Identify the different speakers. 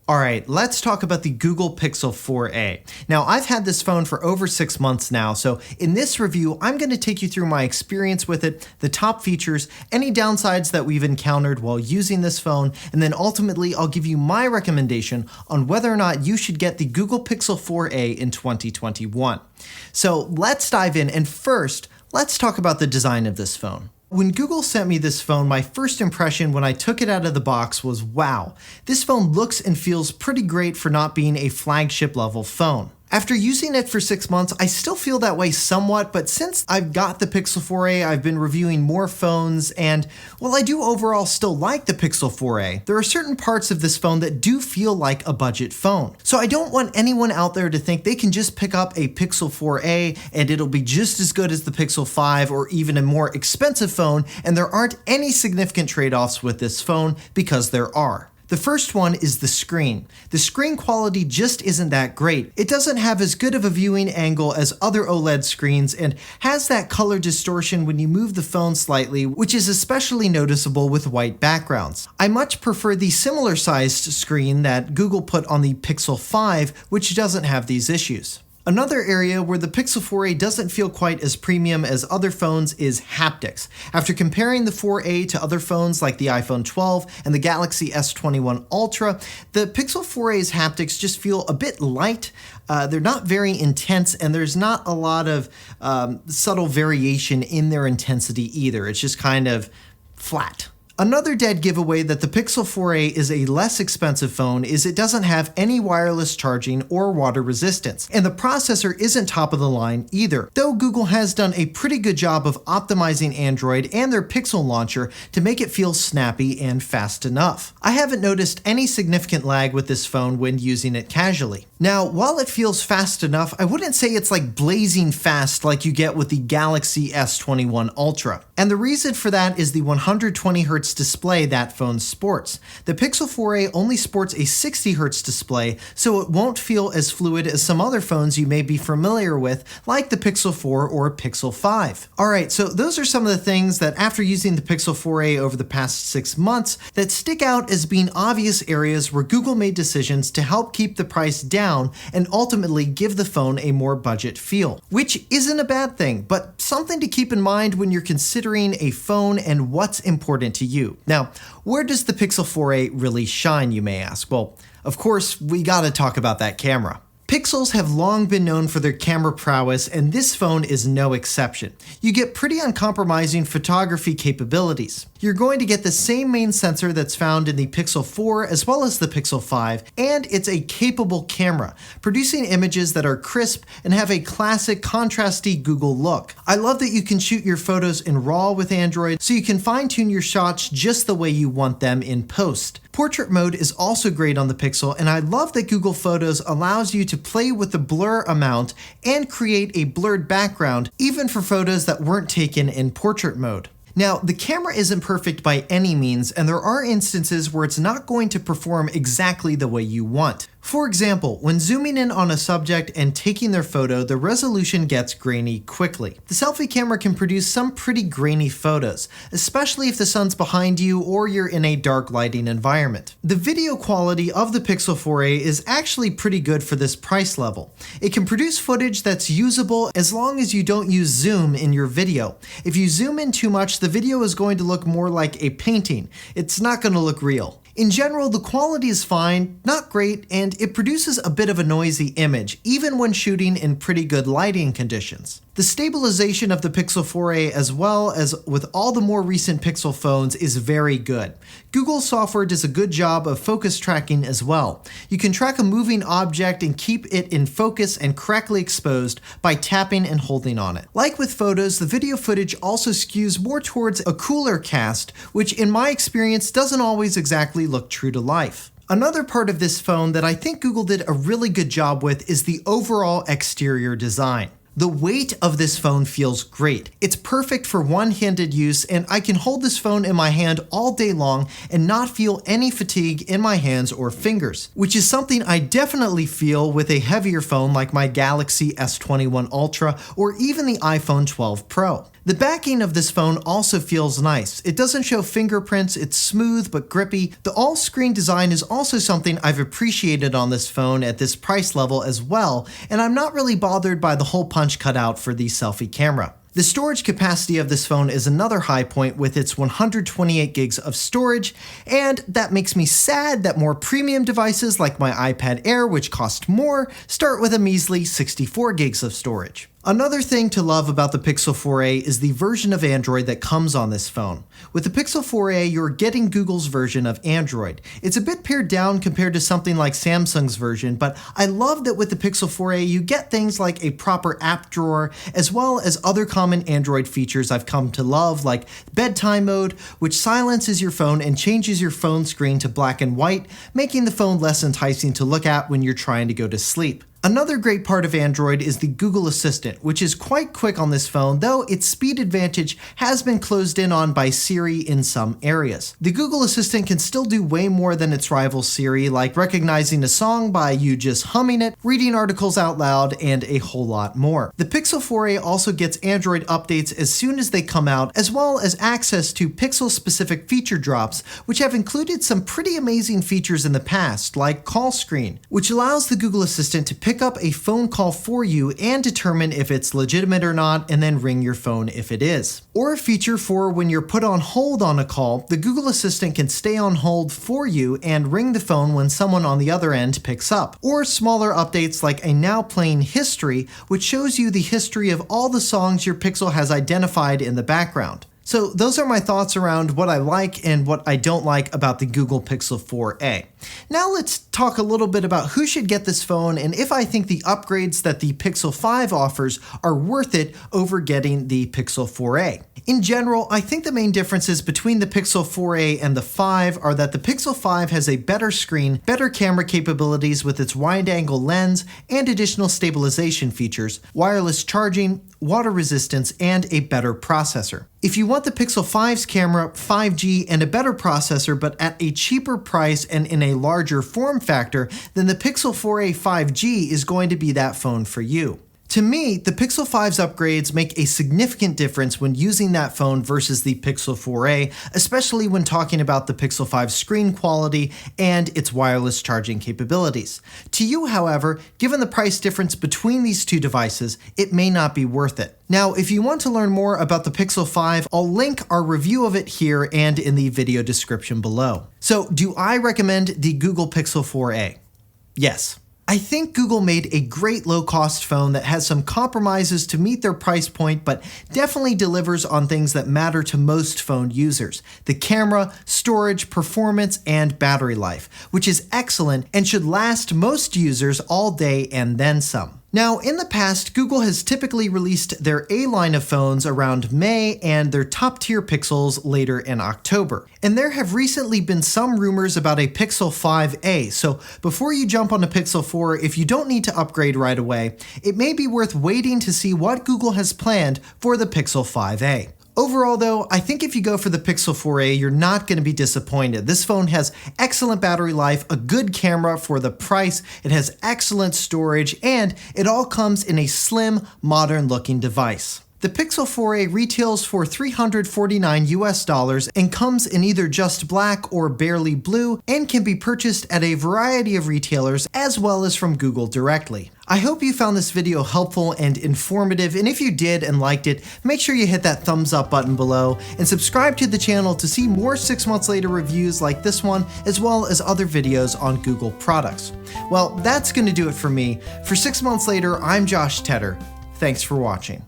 Speaker 1: Alright, let's talk about the Google Pixel 4a. Now, I've had this phone for over 6 months now, so in this review, I'm going to take you through my experience with it, the top features, any downsides that we've encountered while using this phone, and then ultimately I'll give you my recommendation on whether or not you should get the Google Pixel 4a in 2021. So let's dive in, and first, let's talk about the design of this phone. When Google sent me this phone, my first impression when I took it out of the box was, wow, this phone looks and feels pretty great for not being a flagship level phone. After using it for 6 months, I still feel that way somewhat, but since I've got the Pixel 4a, I've been reviewing more phones, and while I do overall still like the Pixel 4a, there are certain parts of this phone that do feel like a budget phone. So I don't want anyone out there to think they can just pick up a Pixel 4a and it'll be just as good as the Pixel 5 or even a more expensive phone, and there aren't any significant trade-offs with this phone, because there are. The first one is the screen. The screen quality just isn't that great. It doesn't have as good of a viewing angle as other OLED screens and has that color distortion when you move the phone slightly, which is especially noticeable with white backgrounds. I much prefer the similar sized screen that Google put on the Pixel 5, which doesn't have these issues. Another area where the Pixel 4a doesn't feel quite as premium as other phones is haptics. After comparing the 4a to other phones like the iPhone 12 and the Galaxy S21 Ultra, the Pixel 4a's haptics just feel a bit light. They're not very intense, and there's not a lot of subtle variation in their intensity either. It's just kind of flat. Another dead giveaway that the Pixel 4a is a less expensive phone is it doesn't have any wireless charging or water resistance, and the processor isn't top of the line either, though Google has done a pretty good job of optimizing Android and their Pixel launcher to make it feel snappy and fast enough. I haven't noticed any significant lag with this phone when using it casually. Now, while it feels fast enough, I wouldn't say it's like blazing fast like you get with the Galaxy S21 Ultra. And the reason for that is the 120Hz display that phone sports. The Pixel 4a only sports a 60Hz display, so it won't feel as fluid as some other phones you may be familiar with, like the Pixel 4 or Pixel 5. Alright, so those are some of the things that after using the Pixel 4a over the past 6 months that stick out as being obvious areas where Google made decisions to help keep the price down and ultimately give the phone a more budget feel. Which isn't a bad thing, but something to keep in mind when you're considering a phone and what's important to you. Now, where does the Pixel 4a really shine, you may ask? Well, of course, we gotta talk about that camera. Pixels have long been known for their camera prowess, and this phone is no exception. You get pretty uncompromising photography capabilities. You're going to get the same main sensor that's found in the Pixel 4 as well as the Pixel 5, and it's a capable camera, producing images that are crisp and have a classic contrasty Google look. I love that you can shoot your photos in RAW with Android, so you can fine-tune your shots just the way you want them in post. Portrait mode is also great on the Pixel, and I love that Google Photos allows you to play with the blur amount and create a blurred background, even for photos that weren't taken in portrait mode. Now, the camera isn't perfect by any means, and there are instances where it's not going to perform exactly the way you want. For example, when zooming in on a subject and taking their photo, the resolution gets grainy quickly. The selfie camera can produce some pretty grainy photos, especially if the sun's behind you or you're in a dark lighting environment. The video quality of the Pixel 4a is actually pretty good for this price level. It can produce footage that's usable as long as you don't use zoom in your video. If you zoom in too much, the video is going to look more like a painting. It's not going to look real. In general, the quality is fine, not great, and it produces a bit of a noisy image, even when shooting in pretty good lighting conditions. The stabilization of the Pixel 4a, as well as with all the more recent Pixel phones, is very good. Google software does a good job of focus tracking as well. You can track a moving object and keep it in focus and correctly exposed by tapping and holding on it. Like with photos, the video footage also skews more towards a cooler cast, which in my experience doesn't always exactly look true to life. Another part of this phone that I think Google did a really good job with is the overall exterior design. The weight of this phone feels great. It's perfect for one-handed use, and I can hold this phone in my hand all day long and not feel any fatigue in my hands or fingers, which is something I definitely feel with a heavier phone like my Galaxy S21 Ultra or even the iPhone 12 Pro. The backing of this phone also feels nice. It doesn't show fingerprints, it's smooth but grippy. The all-screen design is also something I've appreciated on this phone at this price level as well, and I'm not really bothered by the hole punch cutout for the selfie camera. The storage capacity of this phone is another high point with its 128 gigs of storage, and that makes me sad that more premium devices like my iPad Air, which cost more, start with a measly 64 gigs of storage. Another thing to love about the Pixel 4a is the version of Android that comes on this phone. With the Pixel 4a, you're getting Google's version of Android. It's a bit pared down compared to something like Samsung's version, but I love that with the Pixel 4a you get things like a proper app drawer, as well as other common Android features I've come to love, like bedtime mode, which silences your phone and changes your phone screen to black and white, making the phone less enticing to look at when you're trying to go to sleep. Another great part of Android is the Google Assistant, which is quite quick on this phone, though its speed advantage has been closed in on by Siri in some areas. The Google Assistant can still do way more than its rival Siri, like recognizing a song by you just humming it, reading articles out loud, and a whole lot more. The Pixel 4a also gets Android updates as soon as they come out, as well as access to Pixel-specific feature drops, which have included some pretty amazing features in the past, like Call Screen, which allows the Google Assistant to pick up a phone call for you and determine if it's legitimate or not, and then ring your phone if it is. Or a feature for when you're put on hold on a call, the Google Assistant can stay on hold for you and ring the phone when someone on the other end picks up. Or smaller updates like a Now Playing History, which shows you the history of all the songs your Pixel has identified in the background. So those are my thoughts around what I like and what I don't like about the Google Pixel 4a. Now let's talk a little bit about who should get this phone and if I think the upgrades that the Pixel 5 offers are worth it over getting the Pixel 4a. In general, I think the main differences between the Pixel 4a and the 5 are that the Pixel 5 has a better screen, better camera capabilities with its wide-angle lens, and additional stabilization features, wireless charging, water resistance, and a better processor. If you want the Pixel 5's camera, 5G, and a better processor but at a cheaper price and in a larger form factor, then the Pixel 4a 5G is going to be that phone for you. To me, the Pixel 5's upgrades make a significant difference when using that phone versus the Pixel 4a, especially when talking about the Pixel 5's screen quality and its wireless charging capabilities. To you, however, given the price difference between these two devices, it may not be worth it. Now, if you want to learn more about the Pixel 5, I'll link our review of it here and in the video description below. So, do I recommend the Google Pixel 4a? Yes. I think Google made a great low-cost phone that has some compromises to meet their price point, but definitely delivers on things that matter to most phone users: the camera, storage, performance, and battery life, which is excellent and should last most users all day and then some. Now, in the past, Google has typically released their A line of phones around May and their top-tier Pixels later in October. And there have recently been some rumors about a Pixel 5a, so before you jump on a Pixel 4, if you don't need to upgrade right away, it may be worth waiting to see what Google has planned for the Pixel 5a. Overall though, I think if you go for the Pixel 4a, you're not going to be disappointed. This phone has excellent battery life, a good camera for the price, it has excellent storage, and it all comes in a slim, modern-looking device. The Pixel 4a retails for $349 and comes in either just black or barely blue, and can be purchased at a variety of retailers as well as from Google directly. I hope you found this video helpful and informative, and if you did and liked it, make sure you hit that thumbs up button below and subscribe to the channel to see more 6 months later reviews like this one, as well as other videos on Google products. Well, that's going to do it for me. For 6 months later, I'm Josh Tedder. Thanks for watching.